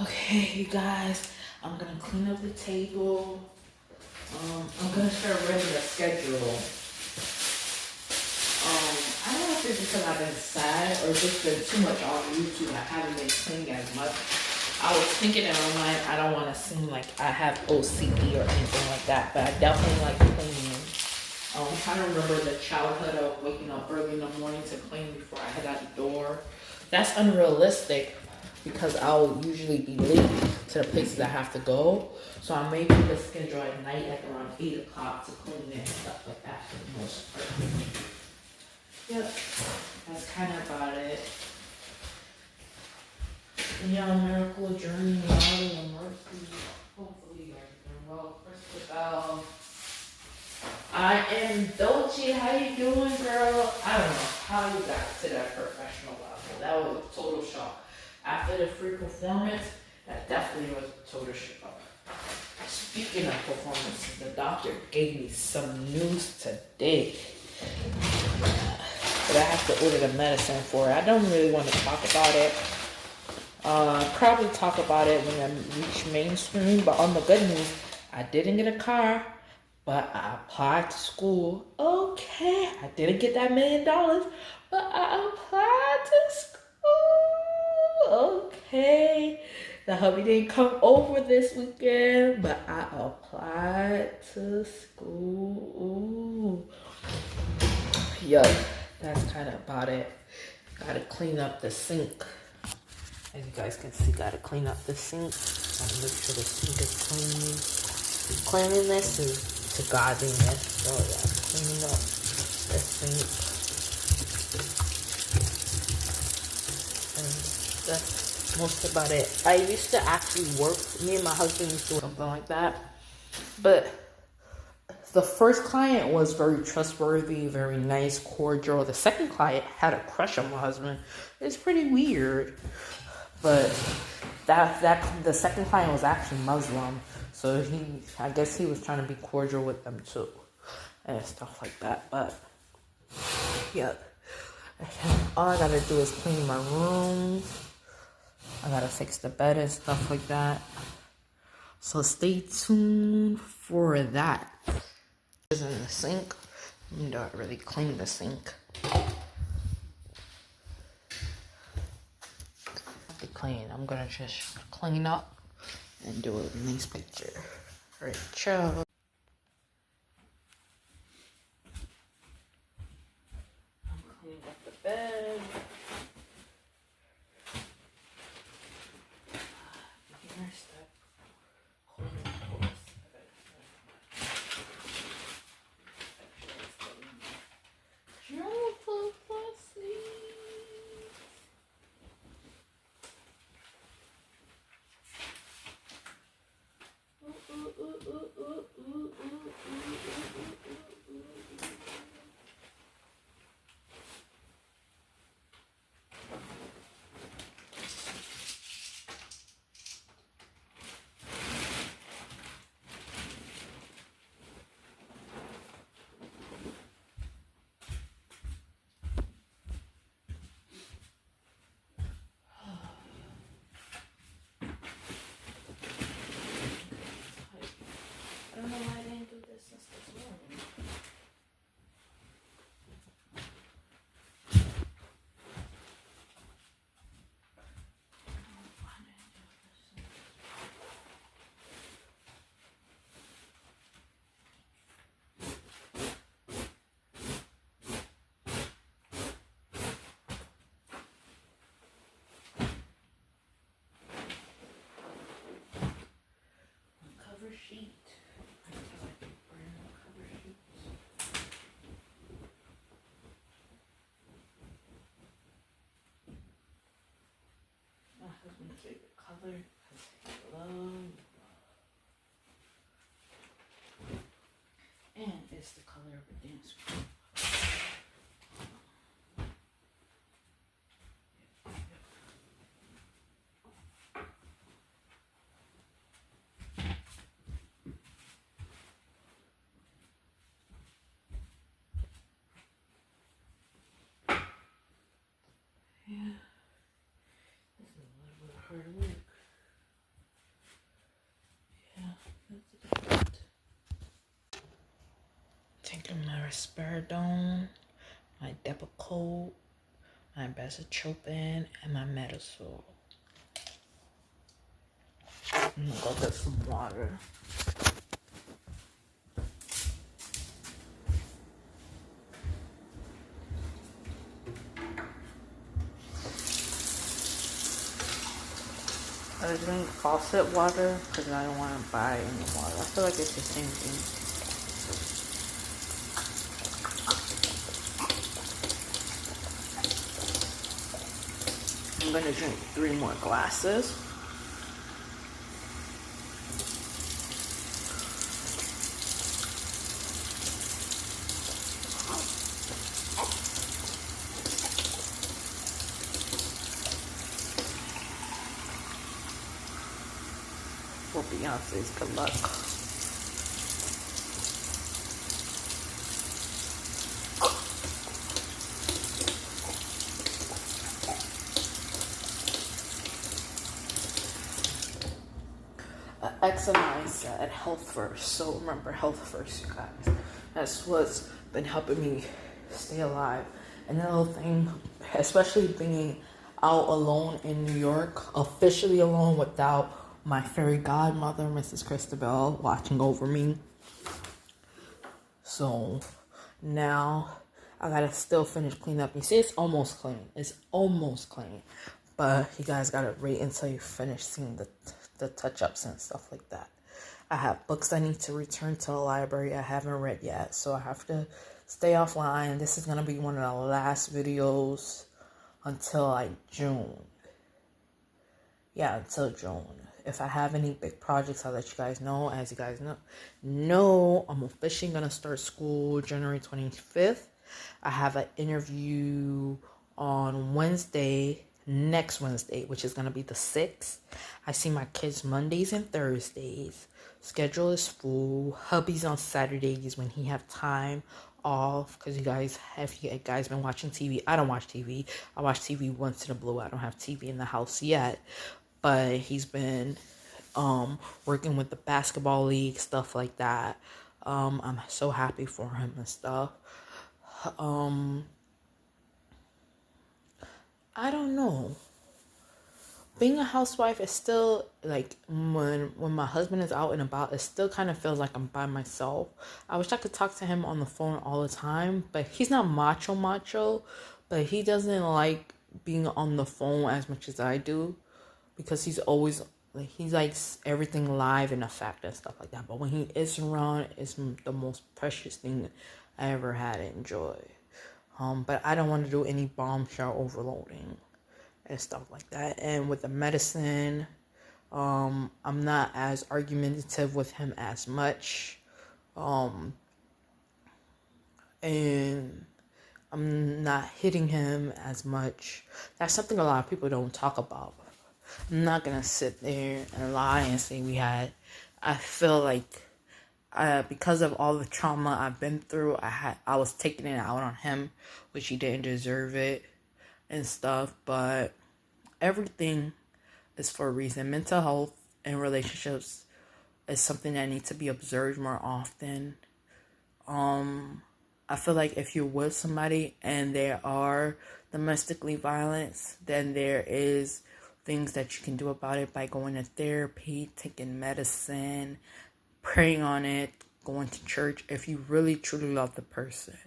Okay, you guys, I'm gonna clean up the table. I'm gonna start writing a schedule. I don't know if it's because I've been sad or just been too much on YouTube. I haven't been cleaning as much. I was thinking in my mind, I don't want to seem like I have OCD or anything like that, but I definitely like cleaning. I'm trying to remember the childhood of waking up early in the morning to clean before I head out the door. That's unrealistic because I'll usually be late to the places I have to go. So I'm making the schedule at night, like around 8 o'clock to clean and stuff like that for the most part. Yep, that's kind of about it. And yeah, miracle journey, Lottie, and mercy. Hopefully you guys are doing well. Christabel. I am Dolce. How you doing, girl? I don't know how you got to that professional level. That was a total shock. After the free performance, that definitely was a total shock. Speaking of performances, the doctor gave me some news today. But I have to order the medicine for it. I don't really want to talk about it. Probably talk about it when I reach mainstream. But on the good news, I didn't get a car, but I applied to school. Okay, I didn't get that $1 million, but I applied to school. Okay, the hubby didn't come over this weekend, but I applied to school. Yup, that's kind of about it. Gotta clean up the sink. As you guys can see, gotta clean up the sink. Gotta make sure the sink is clean. Cleanliness is to godliness. So yeah, cleaning up the sink. And that's most about it. I used to actually work, me and my husband used to do something like that. But the first client was very trustworthy, very nice, cordial. The second client had a crush on my husband. It's pretty weird. But the second client was actually Muslim, so I guess he was trying to be cordial with them too, and stuff like that. But yeah, all I gotta do is clean my room. I gotta fix the bed and stuff like that. So stay tuned for that. Is in the sink. You don't really clean the sink. Clean. I'm gonna just clean up and do a nice picture. Alright, ciao. I'm cleaning up the bed. Here's the I don't know why I didn't do this since this morning. Cover sheet. My husband's favorite color because he loves and it's the color of a dance group. Yeah, this is a little bit of hard work. my risperidone, my Depakote, my Basotrone, and my Metasol. I'm gonna go get some water. I drink faucet water because I don't want to buy any water. I feel like it's the same thing. I'm gonna drink 3 more glasses. For Beyonce's good luck. X and I said health first. So remember, health first, you guys. That's what's been helping me stay alive. Another thing, especially being out alone in New York, officially alone without my fairy godmother, Mrs. Christabel, watching over me. So now I gotta still finish cleaning up. You see, it's almost clean. It's almost clean. But you guys gotta wait until you finish seeing the touch-ups and stuff like that. I have books I need to return to the library I haven't read yet, so I have to stay offline. This is gonna be one of the last videos until like June. Yeah, until June. If I have any big projects, I'll let you guys know. As you guys know, I'm officially gonna start school January 25th. I have an interview on Wednesday, next Wednesday, which is gonna be the 6th. I see my kids Mondays and Thursdays. Schedule is full. Hubby's on Saturdays when he have time off, because you guys been watching TV. I don't watch TV. I watch TV once in a blue. I don't have TV in the house yet, but he's been working with the basketball league, stuff like that. I'm so happy for him and stuff. I don't know. Being a housewife is still, like, when my husband is out and about, it still kind of feels like I'm by myself. I wish I could talk to him on the phone all the time, but he's not macho, but he doesn't like being on the phone as much as I do, because he's always, like, he likes everything live and effect and stuff like that. But when he is around, it's the most precious thing I ever had to enjoy. But I don't want to do any bombshell overloading and stuff like that. And with the medicine, I'm not as argumentative with him as much. And I'm not hitting him as much. That's something a lot of people don't talk about. I'm not gonna sit there and lie and say I feel like because of all the trauma I've been through, I was taking it out on him, which he didn't deserve it and stuff. But everything is for a reason. Mental health and relationships is something that needs to be observed more often. I feel like if you're with somebody and they are domestically violent, then there is things that you can do about it by going to therapy, taking medicine, praying on it, going to church if you really truly love the person.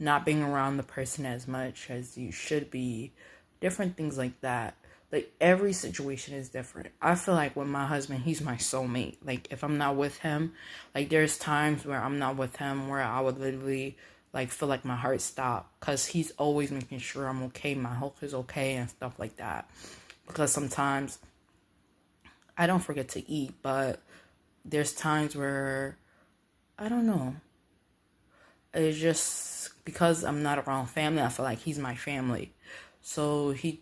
Not being around the person as much as you should be, different things like that. Like, every situation is different. I feel like with my husband, he's my soulmate. Like, if I'm not with him, like, there's times where I'm not with him where I would literally, like, feel like my heart stopped, because he's always making sure I'm okay, my health is okay, and stuff like that. Because sometimes I don't forget to eat, but there's times where, I don't know, it's just because I'm not around family, I feel like he's my family. So he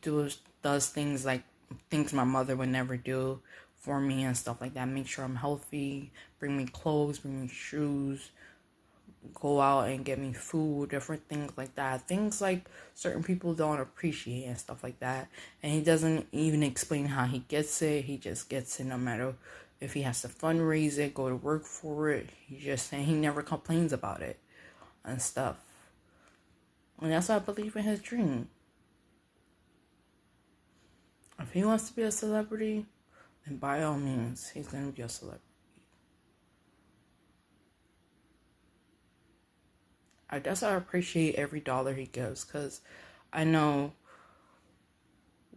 does things like things my mother would never do for me and stuff like that. Make sure I'm healthy, bring me clothes, bring me shoes, go out and get me food, different things like that. Things like certain people don't appreciate and stuff like that. And he doesn't even explain how he gets it. He just gets it no matter If he has to fundraise it, go to work for it, he just saying he never complains about it and stuff. And that's why I believe in his dream. If he wants to be a celebrity, then by all means, he's going to be a celebrity. I guess I appreciate every dollar he gives, because I know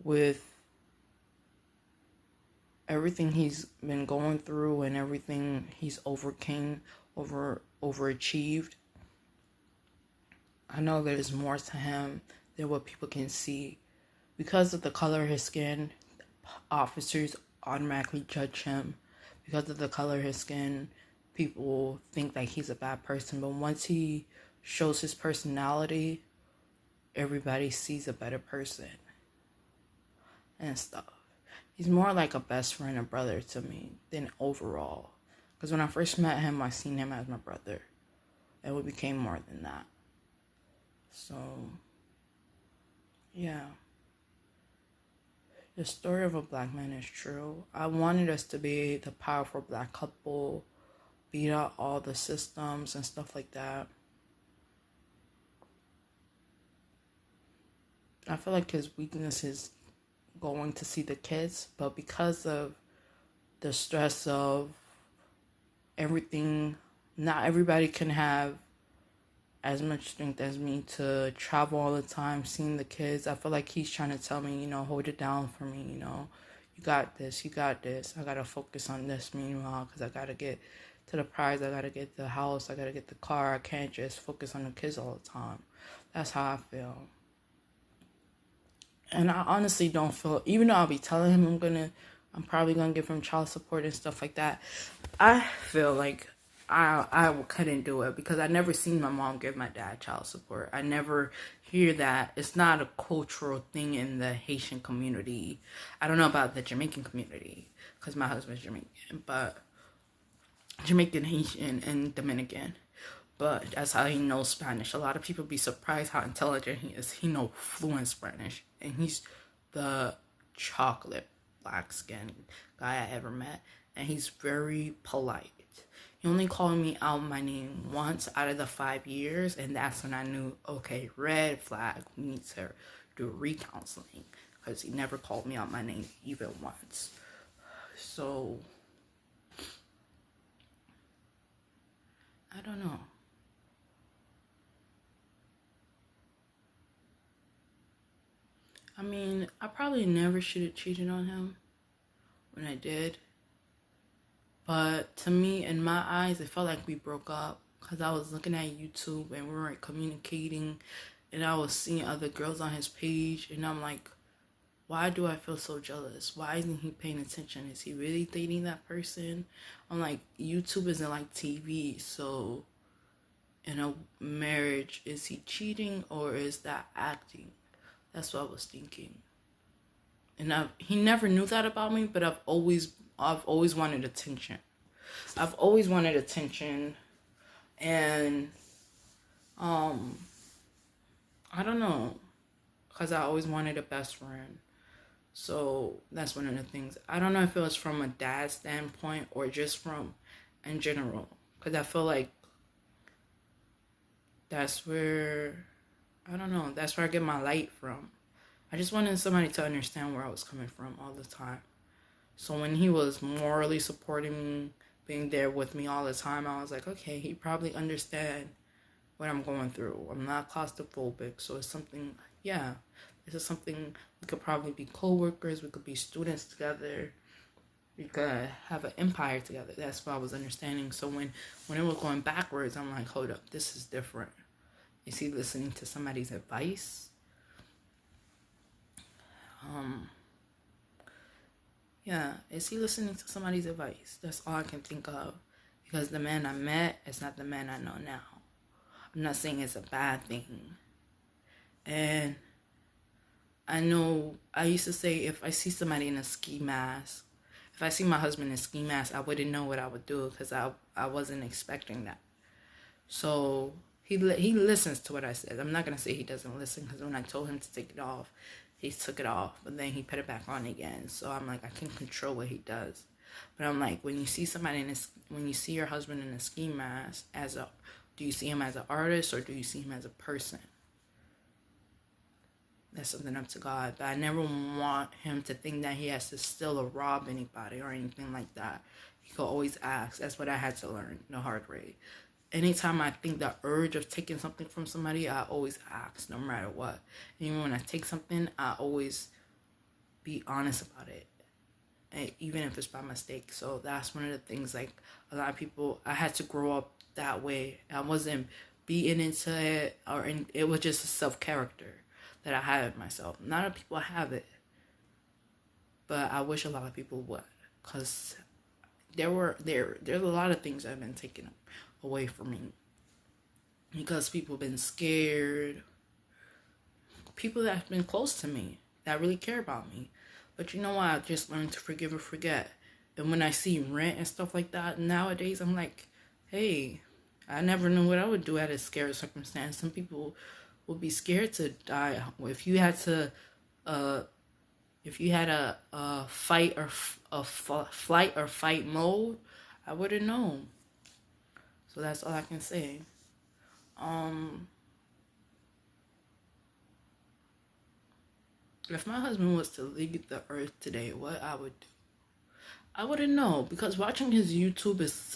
with everything he's been going through and everything he's overachieved, I know there's more to him than what people can see. Because of the color of his skin, officers automatically judge him. Because of the color of his skin, people think that he's a bad person. But once he shows his personality, everybody sees a better person and stuff. He's more like a best friend or brother to me than overall. Because when I first met him, I seen him as my brother. And we became more than that. So, yeah. The story of a black man is true. I wanted us to be the powerful black couple, beat out all the systems and stuff like that. I feel like his weakness is going to see the kids, but because of the stress of everything, not everybody can have as much strength as me to travel all the time, seeing the kids. I feel like he's trying to tell me, hold it down for me, you got this. I gotta focus on this meanwhile, because I gotta get to the prize, I gotta get the house, I gotta get the car. I can't just focus on the kids all the time. That's how I feel. And I honestly don't feel, even though I'll be telling him I'm probably gonna give him child support and stuff like that, I feel like I couldn't do it, because I never seen my mom give my dad child support. I never hear that. It's not a cultural thing in the Haitian community. I don't know about the Jamaican community, because my husband's Jamaican, but Jamaican, Haitian, and Dominican. But that's how he knows Spanish. A lot of people be surprised how intelligent he is. He knows fluent Spanish, and he's the chocolate black skin guy I ever met, and he's very polite. He only called me out my name once out of the 5 years, and that's when I knew, okay, red flag, we need to do recounseling, because he never called me out my name even once. So, I don't know. I mean, I probably never should have cheated on him when I did. But to me, in my eyes, it felt like we broke up, because I was looking at YouTube and we weren't communicating, and I was seeing other girls on his page, and I'm like, why do I feel so jealous? Why isn't he paying attention? Is he really dating that person? I'm like, YouTube isn't like TV, so in a marriage, is he cheating or is that acting? That's what I was thinking. And he never knew that about me, but I've always wanted attention. I've always wanted attention, and I don't know, because I always wanted a best friend. So that's one of the things. I don't know if it was from a dad standpoint or just from in general, because I feel like that's where, I don't know, that's where I get my light from. I just wanted somebody to understand where I was coming from all the time. So when he was morally supporting me, being there with me all the time, I was like, okay, he probably understand what I'm going through. I'm not claustrophobic, so it's something, yeah, this is something, we could probably be co-workers, we could be students together, we could have an empire together. That's what I was understanding. So when it was going backwards, I'm like, hold up, this is different. Is he listening to somebody's advice? Yeah, is he listening to somebody's advice? That's all I can think of. Because the man I met is not the man I know now. I'm not saying it's a bad thing. And I know, I used to say, if I see somebody in a ski mask, if I see my husband in a ski mask, I wouldn't know what I would do, because I wasn't expecting that. So he listens to what I said. I'm not going to say he doesn't listen, because when I told him to take it off, he took it off, but then he put it back on again. So I'm like, I can control what he does. But I'm like, when you see somebody when you see your husband in a ski mask, do you see him as an artist or do you see him as a person? That's something up to God. But I never want him to think that he has to steal or rob anybody or anything like that. He could always ask. That's what I had to learn the hard way. Anytime I think the urge of taking something from somebody, I always ask, no matter what. Even when I take something, I always be honest about it, and even if it's by mistake. So that's one of the things, like, a lot of people, I had to grow up that way. I wasn't beaten into it, it was just a self-character that I had myself. Not a lot of people have it, but I wish a lot of people would, because there's a lot of things that have been taken away from me because people have been scared. People that have been close to me that really care about me. But you know what? I just learned to forgive and forget. And when I see rent and stuff like that nowadays, I'm like, hey, I never knew what I would do at a scary circumstance. Some people would be scared to die. If you had a fight or flight or fight mode, I wouldn't know. So that's all I can say. If my husband was to leave the earth today, what I would do, I wouldn't know, because watching his YouTube is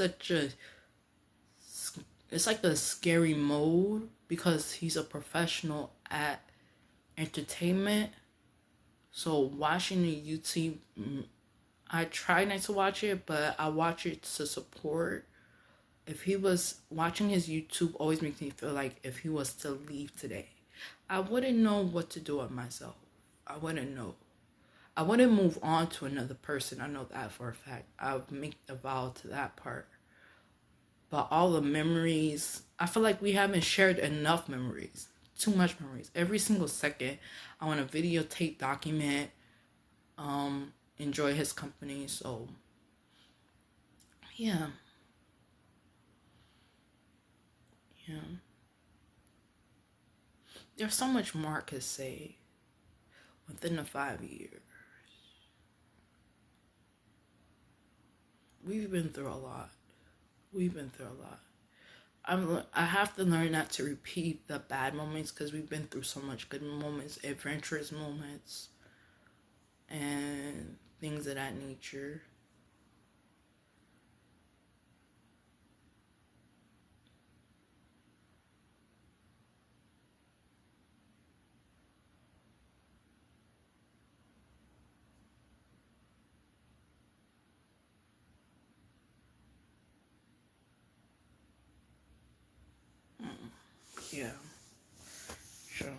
it's like a scary mode, because he's a professional at entertainment. So watching the YouTube, I try not to watch it, but I watch it to support. If he was watching his YouTube, always makes me feel like if he was to leave today, I wouldn't know what to do with myself. I wouldn't know. I wouldn't move on to another person. I know that for a fact. I would make a vow to that part. But all the memories, I feel like we haven't shared enough memories. Too much memories. Every single second, I want to videotape, document, enjoy his company. So, yeah. There's so much more I could say within the 5 years. We've been through a lot. I have to learn not to repeat the bad moments, because we've been through so much good moments, adventurous moments, and things of that nature. Yeah. Sure.